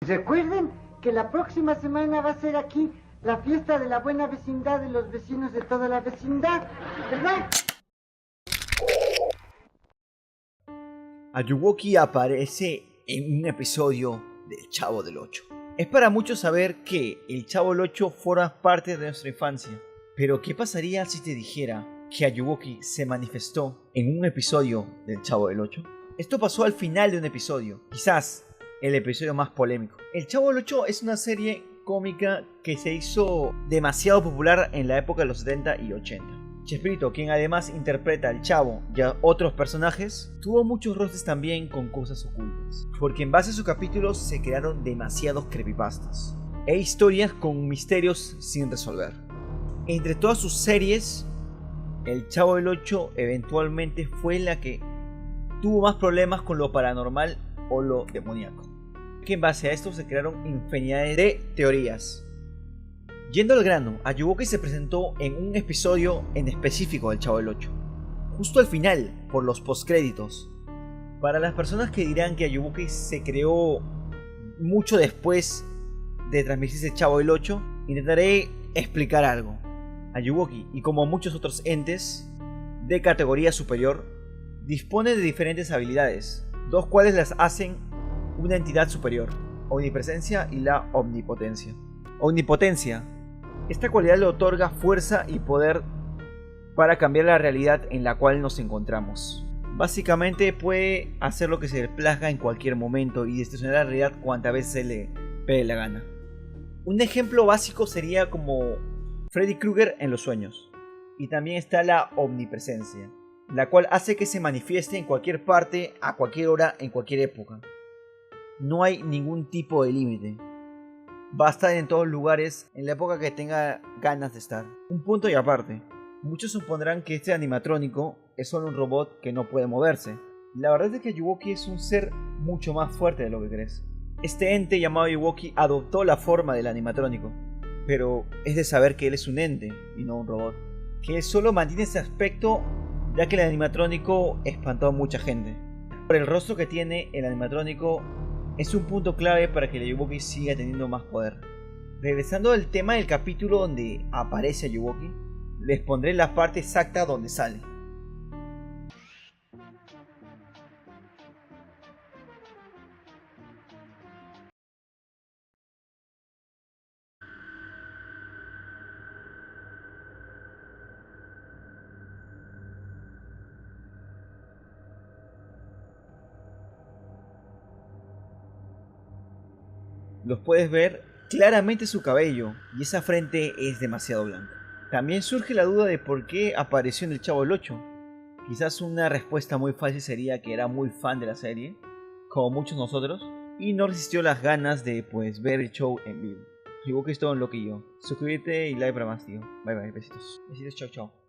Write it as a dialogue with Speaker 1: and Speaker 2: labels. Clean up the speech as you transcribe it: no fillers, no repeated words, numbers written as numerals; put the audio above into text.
Speaker 1: Recuerden que la próxima semana va a ser aquí la fiesta de la buena vecindad de los vecinos de toda la vecindad, ¿verdad?
Speaker 2: Ayuwoki aparece en un episodio del Chavo del Ocho. Es para muchos saber que el Chavo del Ocho forma parte de nuestra infancia. Pero ¿qué pasaría si te dijera que Ayuwoki se manifestó en un episodio del Chavo del Ocho? Esto pasó al final de un episodio, quizás el episodio más polémico. El Chavo del Ocho es una serie cómica que se hizo demasiado popular en la época de los 70 y 80. Chespirito, quien además interpreta al Chavo y a otros personajes, tuvo muchos roces también con cosas ocultas, porque en base a sus capítulos se crearon demasiados creepypastas e historias con misterios sin resolver. Entre todas sus series, el Chavo del Ocho eventualmente fue la que tuvo más problemas con lo paranormal o lo demoníaco, que en base a esto se crearon infinidad de teorías. Yendo al grano, Ayuwoki se presentó en un episodio en específico del Chavo del Ocho, justo al final, por los postcréditos. Para las personas que dirán que Ayuwoki se creó mucho después de transmitirse el Chavo del Ocho, intentaré explicar algo. Ayuwoki, y como muchos otros entes de categoría superior, dispone de diferentes habilidades, dos cuales las hacen una entidad superior: omnipresencia y la omnipotencia. Omnipotencia. Esta cualidad le otorga fuerza y poder para cambiar la realidad en la cual nos encontramos. Básicamente puede hacer lo que se le plazca en cualquier momento y distorsionar la realidad cuantas veces se le pegue la gana. Un ejemplo básico sería como Freddy Krueger en los sueños. Y también está la omnipresencia, la cual hace que se manifieste en cualquier parte, a cualquier hora, en cualquier época. No hay ningún tipo de límite. Va a estar en todos lugares en la época que tenga ganas de estar. Un punto y aparte. Muchos supondrán que este animatrónico es solo un robot que no puede moverse. La verdad es que Ayuwoki es un ser mucho más fuerte de lo que crees. Este ente llamado Ayuwoki adoptó la forma del animatrónico, pero es de saber que él es un ente y no un robot, que solo mantiene ese aspecto ya que el animatrónico espantó a mucha gente. Por el rostro que tiene, el animatrónico es un punto clave para que el Ayuwoki siga teniendo más poder. Regresando al tema del capítulo donde aparece Ayuwoki, les pondré la parte exacta donde sale. Los puedes ver claramente su cabello y esa frente es demasiado blanca. También surge la duda de por qué apareció en el Chavo del Ocho. Quizás una respuesta muy fácil sería que era muy fan de la serie, como muchos nosotros, y no resistió las ganas de ver el show en vivo. Ayuwoki es todo en lo que yo. Suscríbete y like para más, tío. Bye bye, besitos. Besitos, chao chao.